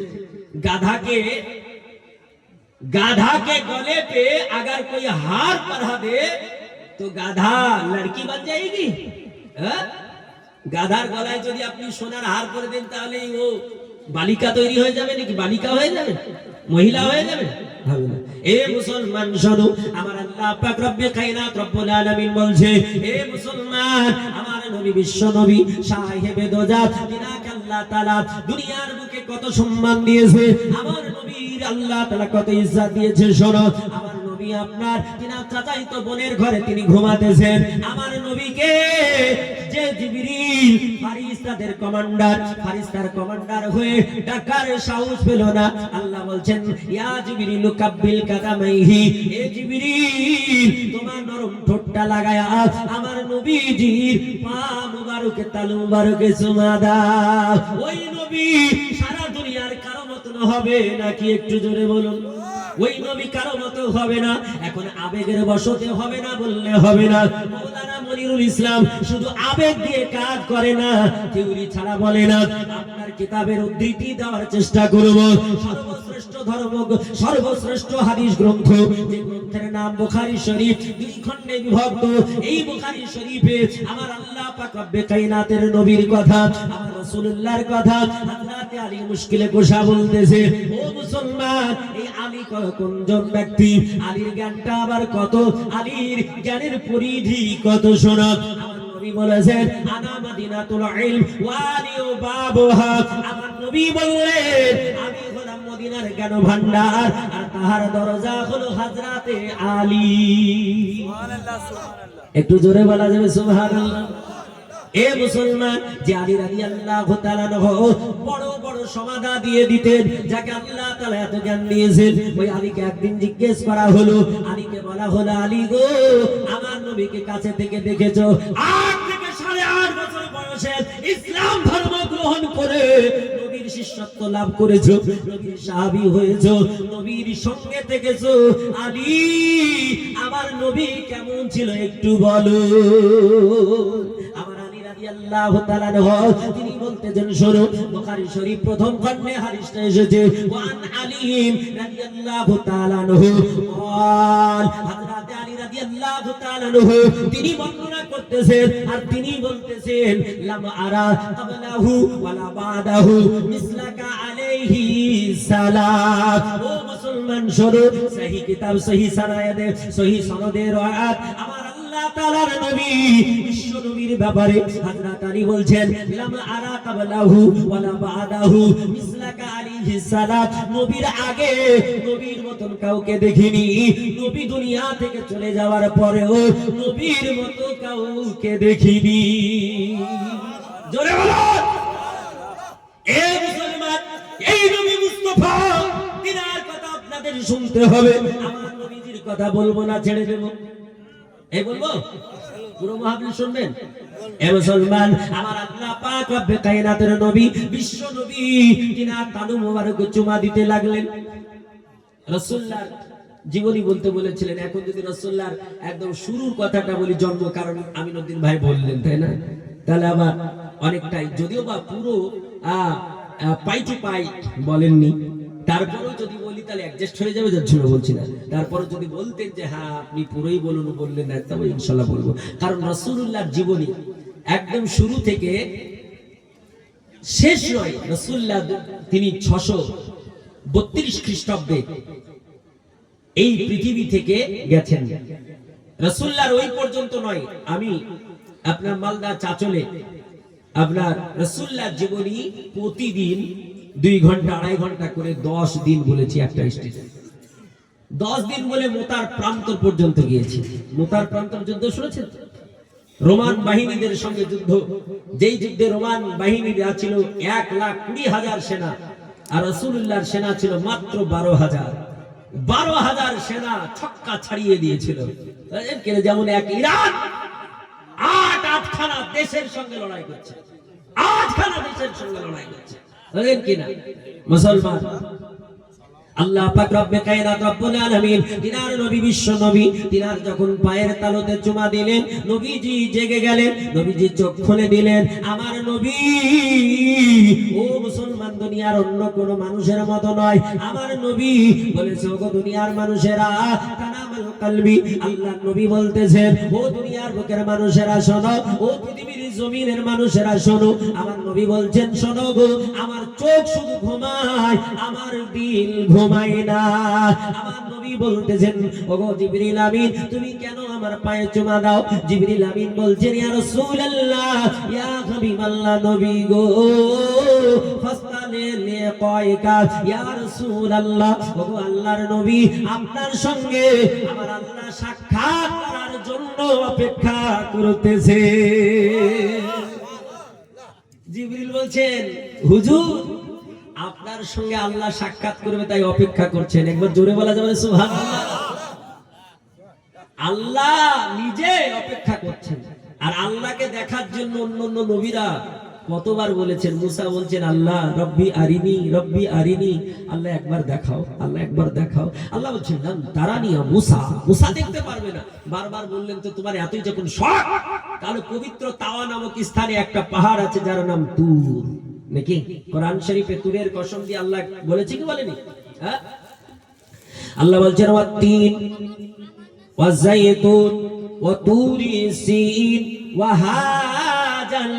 गाधा के गले पे अगर कोई हार पहना दे तो गाधा लड़की बन जाएगी। গাধার গলায় যদি আপনি সোনার হার করে দেন, তাহলে ও বালিকা তৈরি হয়ে যাবে নাকি? বালিকা হয়ে যাবে, মহিলা হয়ে যাবে? হবে না। এ মুসলমান শোনো, আমার আল্লাহ পাক রব্বে কায়নাত রব্বুল আলামিন বলছে, এ মুসলমান, আমার নবী, বিশ্ব নবী, সাহেবে দোজাত, তিনাকে আল্লাহ তাআলা দুনিয়ার বুকে কত সম্মান দিয়েছে। আমার নবীর আল্লাহ তাআলা কত ইজ্জত দিয়েছে। শোনো, আমার নবী আপনার তিনার চাচাইতো বোনের ঘরে তিনি ঘুমাতেছেন। আমার নবীকে যে জিবরিল ফারিস্তাদের কমান্ডার, ফারিস্তার কমান্ডার হয়ে ডাকার সাহস পেল না। আল্লাহ বলছেন, ইয়া জিবরিল কাব্বিল কাদামাইহি, এ জিবরিল তোমার নরম ঠোঁটটা লাগায়া আমার নবীজির পা মুবারকে, তালু মুবারকে চুমা দাও। ওই নবী সারা দুনিয়ার কারো মতন হবে নাকি? একটু জোরে বলুন। ওই নবী কারো মতো হবে না। এখন আবেগের বশতে হবে না বললে হবে না। মাওলানা মনিরুল ইসলাম শুধু আবেগ দিয়ে কাজ করে না, থিওরি ছাড়া বলে না। আপনার কিতাবের উদ্ধৃতি দেওয়ার চেষ্টা করব। সর্বশ্রেষ্ঠ ধর্ম, সর্বশ্রেষ্ঠ হাদিস গ্রন্থ, যে গ্রন্থের নাম বুখারী শরীফ, দুই খণ্ডে বিভক্ত। এই বুখারী শরীফে আমার আল্লাহ পাক রব্বে কায়নাতের নবীর কথা, আমার রাসূলুল্লাহর কথা হযরত আলী মুশকিলে কোশা বলতেছে, ও মুসলমান, এই আলী কোনজন ব্যক্তি? আলীর জ্ঞানটা আবার কত, আলীর জ্ঞানের পরিধি কত। শোনো, আমার নবী বলেছেন, আনা মাদিনাতুল ইলম ওয়া আলিউ বাবুহা। আমার নবী বললেন, আমি হলাম মদিনার জ্ঞান ভান্ডার, আর তাহার দরজা হলো হযরতে আলী। সুবহানাল্লাহ, সুবহানাল্লাহ। একটু জোরে বলা যাবে সুবহানাল্লাহ? এ মুসলমান, যে আলী রাদিয়াল্লাহু তাআলা বড় বড় সমাধা দিয়ে দিতেন, যাকে আল্লাহ তাআলা এত জ্ঞান দিয়েছেন, ওই আলীকে একদিন জিজ্ঞেস করা হলো, আলীকে বলা হলো, আলী গো, আমার নবীকে কাছে থেকে দেখেছো? 8 থেকে 8.5 বছর বয়সে ইসলাম ধর্ম গ্রহণ করে নবীর শিষ্যত্ব লাভ করেছো, নবীর সাহাবী হয়েছো, নবীর সঙ্গে থেকেছো। আলী, আমার নবী কেমন ছিল একটু বলো। আমার রাদিয়াল্লাহু তাআলা তিনি বলতেছেন, শোনো, বুখারী শরীফ প্রথম খণ্ডে হাদিসটা এসেছে, ওয়ান আলী রাদিয়াল্লাহু তাআলা আনহু قال, হযরত আলী রাদিয়াল্লাহু তাআলা আনহু তিনি বর্ণনা করতেছেন, আর তিনি বলতেছেন, লাম আরা ক্বাবলাহু ওয়ালা বাদাহু মিসলাকা আলাইহি সালাম। ও মুসলমান, শোনো, সহিহ কিতাব, সহিহ সানাদে, সহিহ সনদে রায়াত, আমার আল্লাহ তাআলার নবী, বিশ্ব নবীর ব্যাপারে হযরত আলী বলছেন, লাম আরা ক্বাবলাহু ওয়ালা বাদাহু মিসলাকা আলাইহি সালাম। নবীর আগে নবীর মতন কাউকে দেখিনি, নবী দুনিয়া থেকে চলে যাওয়ার পরেও নবীর মতো কাউকে দেখিনি। জোরে বলুন। এ মুসলমান, এই নবী মুস্তাফা, তিনার কথা আপনাদের শুনতে হবে। আমার নবীজির কথা বলবো না, ছেড়ে দেব? এই বলবো, পুরো মাহফিল শুনবেন? এ মুসলমান, আমার আল্লাহ পাক রব্বে কায়নাতের নবী, বিশ্ব নবী, তিনার তালু মোবারক চুমা দিতে লাগলেন। রাসূলুল্লাহ জীবনী বলতে বলেছিলেন। এখন যদি রাসূলুল্লাহর একদম শুরুর কথাটা বলি, জন্ম কারণ আমিনুদ্দিন ভাই বললেন, তাই না? তাহলে আবার অনেকটাই, যদিও বা পুরো পাই টু পাই বলেননি, তারপরেও যদি বলি তাহলে অ্যাডজাস্ট হয়ে যাবে, যার জন্য বলছি না। তারপরে যদি বলতেন যে হ্যাঁ আপনি পুরোই বলুন, বললেন না, তবে ইনশাল্লাহ বলবো। কারণ রাসূলুল্লাহর জীবনী একদম শুরু থেকে শেষ নয়। রাসূলুল্লাহ তিনি 632 খ্রিস্টাব্দে এই পৃথিবী থেকে গেছেন। রাসূলুল্লাহর ওই পর্যন্ত নয়, আমি আপনার মালদা চাচলে আপনার রাসূলুল্লাহর জীবনী প্রতিদিন 2 ঘন্টা 2.5 ঘন্টা করে 10 দিন বলেছি একটা স্টেজে। 10 দিন বলে মোতার প্রান্তর পর্যন্ত গিয়েছি। মোতার প্রান্তর যুদ্ধ শুনেছেন? রোমান বাহিনীদের সঙ্গে যুদ্ধ, যেই যুদ্ধে রোমান বাহিনীরা ছিল 1,20,000 সেনা, আর রাসূলুল্লাহর সেনা ছিল মাত্র 12,000। 12,000 সেনা ছক্কা ছাড়িয়ে দিয়েছিল। যেমন এক ইরান 8খানা দেশের সঙ্গে লড়াই করছে, 8খানা দেশের সঙ্গে লড়াই করছে, বুঝলেন কিনা মুসলমান? আল্লাহ পাক রব্বে কায়নাত রব্বুল আলামিন তিনার নবী বিশ্ব নবী তিনার যখন পায়ের তালুতে চুমা দিলেন, নবীজি জেগে গেলেন, নবীজি চোখ খুলে দিলেন। আমার নবী ও মুসলমান দুনিয়ার অন্য কোন মানুষের মতো নয়। আমার নবী বলেছে, ওগো দুনিয়ার মানুষেরা, কানামাল কলবি, আল্লাহর নবী বলতেছেন, ও দুনিয়ার বুকের মানুষেরা শোনো, ও পৃথিবীর জমিনের মানুষেরা শোনো। আমার নবী বলছেন, শোনো গো, আমার চোখ শুধু ঘুমায়, আমার দিল ঘুমায় না। আমার নবী বলতেছেন, ওগো জিবরিল আমিন, তুমি কেন আমার পায়ে চুমা দাও? জিবরিল আমিন বলছেন, ইয়া রাসূলুল্লাহ, ইয়া হাবিবাল্লাহ নবী গো, ফাসতালে লিকাইকা ইয়া রাসূলুল্লাহ, ওগো আল্লাহর নবী, আপনার সঙ্গে আমার আল্লাহ সাক্ষাৎ করার জন্য অপেক্ষা করতেছে। জিবরিল বলছেন, হুজুর আপনার সঙ্গে আল্লাহ সাক্ষাৎ করবে তাই অপেক্ষা করছেন। একবার জোরে বলা যাবে সুবহানাল্লাহ। আল্লাহ নিজে অপেক্ষা করছেন, আর আল্লাহকে দেখার জন্য অন্য নবীরা কতবার বলেছেন। মুসা বলছেন, আল্লাহ রব্বি আরিনি, রব্বি আরিনি, আল্লাহ একবার দেখাও, আল্লাহ একবার দেখাও। আল্লাহ বলছেন, না তারানি মুসা, মুসা দেখতে পারবে না। বারবার বললেন, তো তোমার এতই যখন শখ, তাহলে পবিত্র তাওয়া নামক স্থানে একটা পাহাড় আছে যার নাম তুর, নাকি কোরআন শরীফে তুরের কসম দিয়ে আল্লাহ বলেছে কি বলেনি? হ্যাঁ, আল্লাহ বলছেন, ওয়াত-তিন ওয়াজ-যাইতুন ওয়া তুরি সিন ওয়া হাজাল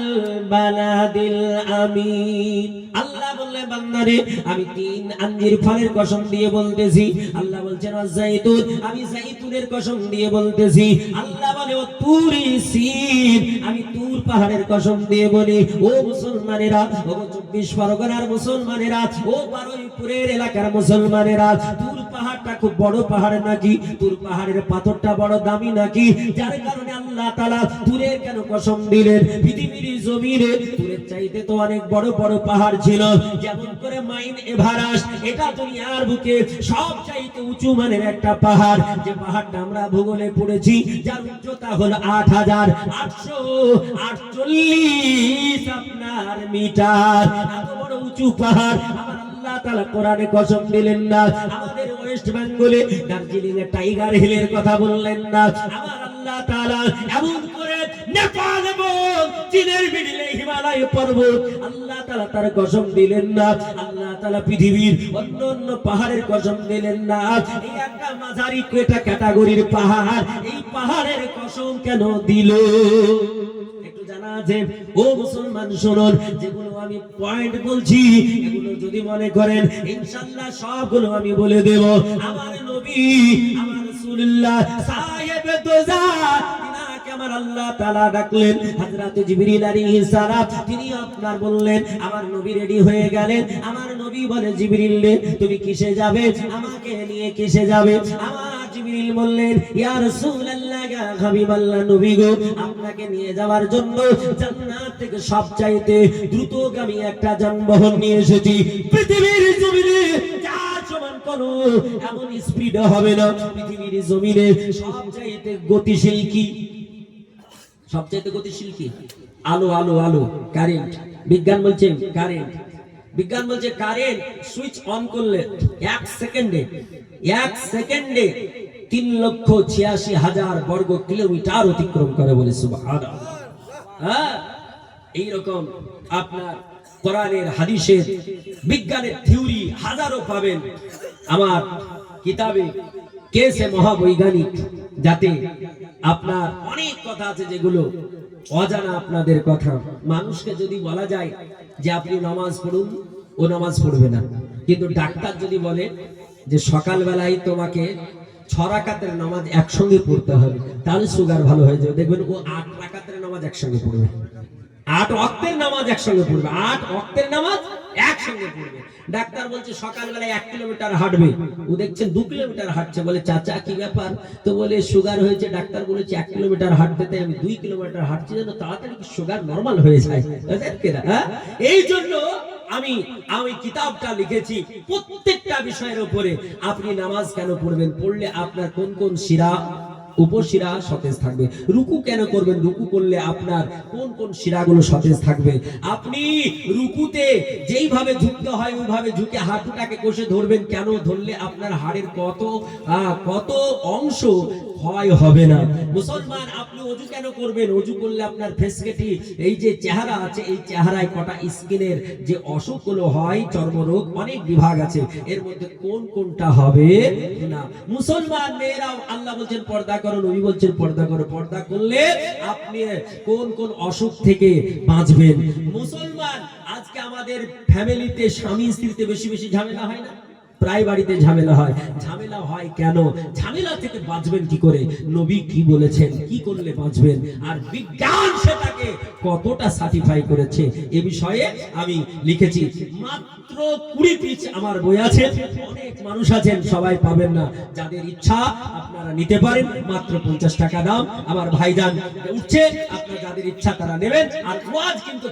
বালাদিল আমিন। আল্লাহ বললেন, বান্দারে আমি 3 আঞ্জির ফলের কসম দিয়ে বলতেছি। আল্লাহ বলছেন, ওয়াজ-যাইতুন, আমি যাইতুনের কসম দিয়ে বলতেছি। আল্লাহ বলে, ও তুরি সিন, আমি তুর পাহাড়ের কসম দিয়ে বলি। ও মুসলমানেরা, ও 24 পরগনার মুসলমানেরা, ও বারুইপুরের এলাকার মুসলমানেরা, তুর পাহাড়টা খুব বড় পাহাড় নাকি? তুর পাহাড়ের পাথরটা বড় দামি নাকি? যার কারণে আল্লাহ তাআলা তুরের কেন কসম দিলেন? পৃথিবীর জমিনে তুরের চাইতে তো অনেক বড় বড় পাহাড় ছিল, যেমন করে মাইন এভারেস্ট, এটা দুনিয়ার বুকে সবচাইতে উঁচু মানের একটা পাহাড়। যে পাহাড়টা আমরা ভূগোলে পড়েছি, যার উচ্চতা হলো 8,848 আপনার মিটার। এত বড় উঁচু পাহাড় আমার আল্লাহ তাআলা কোরআনে কসম দিলেন না। আমাদের ওয়েস্ট বেঙ্গলে দার্জিলিং এর টাইগার হিলের কথা বললেন না। আমার আল্লাহ তাআলা এমন করে নেপাল এবং চীনের মিডিলে হিমালয় পর্বত আল্লাহ তাআলা তার কসম দিলেন না। আল্লাহ তাআলা পৃথিবীর অন্য অন্য পাহাড়ের কসম দিলেন না। এই একটা মাঝারি কোটা ক্যাটাগরির পাহাড়, এই পাহাড়ের কসম কেন দিল? একটু জানা আছে? ও মুসলমান শুনুন, যেগুলো আমি পয়েন্ট বলছি এগুলো যদি মনে করেন ইনশাআল্লাহ সবগুলো আমি বলে দেব। আমার নবী, আমার রাসূলুল্লাহ সাহেবে দোজাত, আমার আল্লাহ তাআলা ডাকলেন। হযরত জিবরিল আলাইহিস সালাম তিনি আপনার বললেন, আমার নবী রেডি হয়ে গেলেন। আমার নবী বলে, জিবরিল রে তুমি কিসে যাবে? আমাকে নিয়ে কিসে যাবে? আমার জিবরিল বললেন, ইয়া রাসূলুল্লাহ, ইয়া হাবিবাল্লাহ নবী গো, আপনাকে নিয়ে যাওয়ার জন্য জান্নাত থেকে সবচাইতে দ্রুতগামী একটা যানবাহন নিয়ে এসেছি। পৃথিবীর জমিনে যা সমান কোনো এমন স্পিড হবে না। পৃথিবীর জমিনে সবচাইতে গতিশীল কি? সবচাইতে গতিশীল কি? আলো, আলো, আলো, কারেন্ট। বিজ্ঞান বলছে কারেন্ট, বিজ্ঞান বলছে কারেন্ট সুইচ অন করলে 1 সেকেন্ডে 3,86,000 বর্গ কিলোমিটার অতিক্রম করে, বলে সুবহানাল্লাহ। হ্যাঁ, এইরকম আপনার কোরআনের হাদিসের বিজ্ঞানের থিওরি হাজারো পাবেন আমার কিতাবে কেসে মহাবৈজ্ঞানিক, যাতে আপনার অনেক কথা আছে যেগুলো অজানা আপনাদের কথা। মানুষকে যদি বলা যায় যে আপনি নামাজ পড়ুন, ও নামাজ পড়বে না। কিন্তু ডাক্তার যদি বলে যে সকালবেলায় তোমাকে 6 রাকাতের নামাজ একসঙ্গে পড়তে হবে, তাহলে সুগার ভালো হয়ে যাবে। দেখবেন ও 8 রাকাতের নামাজ একসঙ্গে পড়বে, 8 ওয়াক্তের নামাজ একসঙ্গে পড়বে, 8 ওয়াক্তের নামাজ একসঙ্গে পড়বে। ডাক্তার বলছে সকালবেলায় 1 কিলোমিটার হাঁটবে, ও দেখছেন 2 কিলোমিটার হাঁটছে। বলে চাচা কি ব্যাপার? তো বলে সুগার হয়েছে। ডাক্তার বলেছে 1 কিলোমিটার হাঁটতে, তাই আমি 2 কিলোমিটার হাঁটছি যেন তাড়াতাড়ি কি সুগার নরমাল হয়ে যায়। এই জন্য আমি কিতাবটা লিখেছি প্রত্যেকটা বিষয়ের উপরে। আপনি নামাজ কেন পড়বেন, পড়লে আপনার কোন কোন শিরা উপশিরা সতেজ থাকবে, রুকু কেন করবেন, রুকু করলে আপনার কোন কোন শিরাগুলো সতেজ থাকবে, আপনি রুকুতে যেইভাবে ঝুঁকতে হয় ওইভাবে ঝুঁকে হাঁটুটাকে কষে ধরবেন, কেন ধরলে আপনার হাড়ের কত অংশ ক্ষয় হবে না। মুসলমান, আপনি ওযু কেন করবেন, ওযু করলে আপনার ফেসকেটি, এই যে চেহারা আছে, এই চেহারায় কটা স্কিনের যে অসুখগুলো হয়, চর্মরোগ, অনেক বিভাগ আছে, এর মধ্যে কোন কোনটা হবে না। মুসলমান মেয়েরাও আল্লাহ বলছেন পর্দা করো, নবী বলছেন পর্দা করো। পর্দা করলে আপনি কোন কোন অসুখ থেকে বাঁচবেন। মুসলমান, আজকে আমাদের ফ্যামিলিতে স্বামী স্ত্রীতে বেশি বেশি ঝামেলা হয় না? প্রায় বাড়িতে ঝামেলা হয়। ঝামেলা হয় কেন? ঝামেলা থেকে বাঁচবেন কি করে, নবী কি বলেছেন, কি করলে বাঁচবেন, আর বিজ্ঞান সেটাকে কতটা সার্টিফাই করেছে, এ বিষয়ে আমি লিখেছি। মাত্র 20 পিস আমার বই আছে। অনেক মানুষ আছেন, সবাই পাবেন না, যাদের ইচ্ছা আপনারা নিতে পারেন, মাত্র 50 টাকা দাম। আমার ভাইজান উঠছে, আপনারা যাদের ইচ্ছা তারা নেবেন। আর ওয়াজ কিন্তু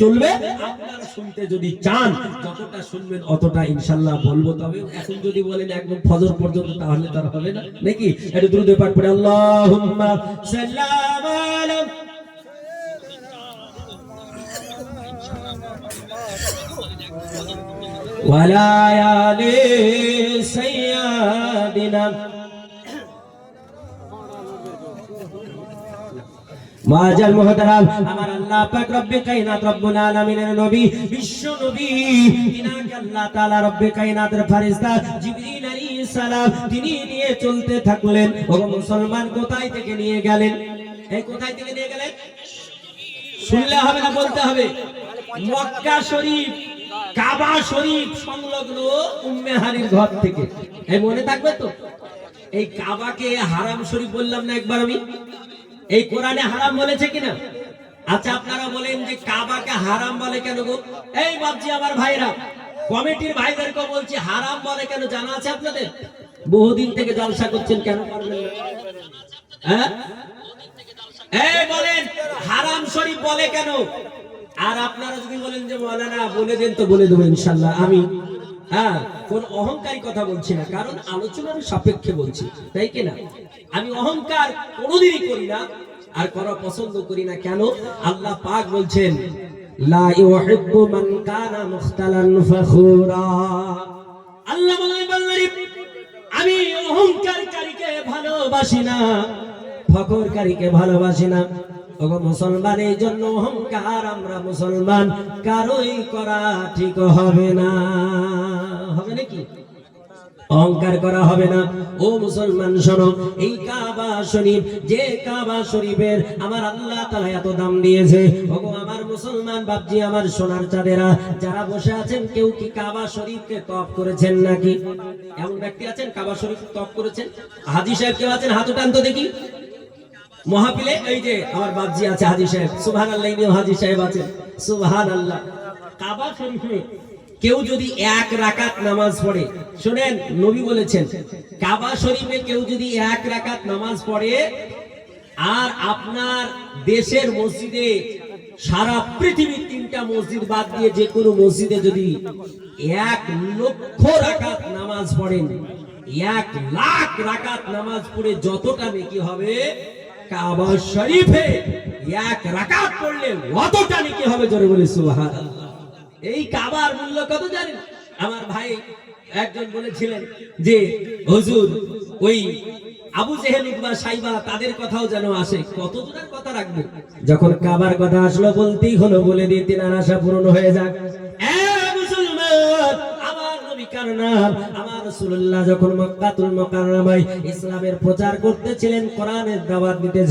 চলবে, আপনারা শুনতে যদি চান যতটা শুনবেন অতটা ইনশাআল্লাহ বলবো। তবে এখন যদি বলেন একদম ফজর পর্যন্ত, তাহলে তার হবে না নাকি? একটু দ্রুত পাঠ করে আল্লাহুম্মা সাল্লাম আলা ওয়ালা আলি সাইয়্যিদিনা মাজাল মুহতারাম। আমার আল্লাহ পাক রব্বে কায়নাত রব্বুল আলামিনের নবী, বিশ্ব নবী, তিনাকে আল্লাহ তাআলা রব্বে কায়নাতের ফেরেশতা জিবরিল আলাইহিস সালাম তিনি নিয়ে চলতে থাকলেন। ও মুসলমান, কোথায় থেকে নিয়ে গেলেন? এই কোথায় থেকে নিয়ে গেলেন? শুনলে হবে না, বলতে হবে। মক্কা শরীফ, কাবা শরীফ সংলগ্ন উম্মে হানির ঘর থেকে। এই মনে থাকবে তো? এই কাবাকে হারাম শরীফ বললাম না একবার আমি? এই কোরআনে হারাম বলেছে কিনা? আচ্ছা, আপনারা বলেন যে কাবাকে হারাম বলে কেন গো? এই বাপজি, আমার ভাইরা, কমিটির ভাইদেরকে বলছি, হারাম বলে কেন জানা আছে আপনাদের? বহুদিন থেকে জলসা করছেন, কেন পারবেন না? হ্যাঁ, এই বলেন হারাম শরীফ বলে কেন? আর আপনারা যদি বলেন যে মাওলানা বলে দেন, তো বলে দেবো ইনশাআল্লাহ। আমি কোন অহংকারী কথা বলছি না, কারণ আলোচনার সাপেক্ষে বলছি, তাই কিনা? আমি অহংকার কোনোদিনই করি না, আর করা পছন্দ করি না। কেন? আল্লাহ পাক বলছেন লা ইউহিব্বু মান কানা মুখতালান ফখুরা। আল্লাহ বলেন আমি অহংকারকারীকে ভালোবাসি না, ফখরকারীকে ভালোবাসি না। ওগো মুসলমান, এই জন্য অহংকার আমরা মুসলমান কারোই করা ঠিক হবে না। হবে নাকি? অহংকার করা হবে না। ও মুসলমান শোনো, এই কাবা শরীফ, যে কাবা শরীফের আমার আল্লাহ তাআলা এত দাম দিয়েছে, ওগো আমার মুসলমান বাপজি, আমার সোনার চাঁদেরা যারা বসে আছেন, কেউ কি কাবা শরীফকে তওয়াফ করেছেন নাকি? এমন ব্যক্তি আছেন কাবা শরীফ তওয়াফ করেছেন? হাজী সাহেব কেউ আছেন? হাত উঠান তো দেখি। মহাপিলে এই যে আমার বাপজি আছে হাজী সাহেব, সুবহানাল্লাহ। ইনিও হাজী সাহেব আছেন, সুবহানাল্লাহ। কাবা শরীফে কেউ যদি 1 রাকাত নামাজ পড়ে, শুনেন, নবী বলেছেন কাবা শরীফে কেউ যদি 1 রাকাত নামাজ পড়ে, আর আপনার দেশের মসজিদে, সারা পৃথিবীর 3টা মসজিদ বাদ দিয়ে যে কোনো মসজিদে যদি 1 লক্ষ রাকাত নামাজ পড়েন, 1 লাখ রাকাত নামাজ পড়ে যতটা নেকি হবে, কাবা শরীফে 1 রাকাত পড়লে অতটা নেকি হবে। জোরে বলি সুবহানাল্লাহ। এই কাবার মূল্য কত জানেন? আমার ভাই একজন বলেছিলেন যে হুজুর, ওই আবু জেহেল উতবা সাইবা তাদের কথাও যেন আসে, কত দূরের কথা রাখবো। যখন কাবার কথা আসলো বলতেই হলো, বলে দিয়ে তিনার আশা পূরণ হয়ে যাক। আমার নবী কার নাম, আমার রাসূলুল্লাহ যখন মক্কাতুল মুকাররমায় ইসলামের প্রচার করতেছিলেন, কোরআনের দাওয়াত দিতে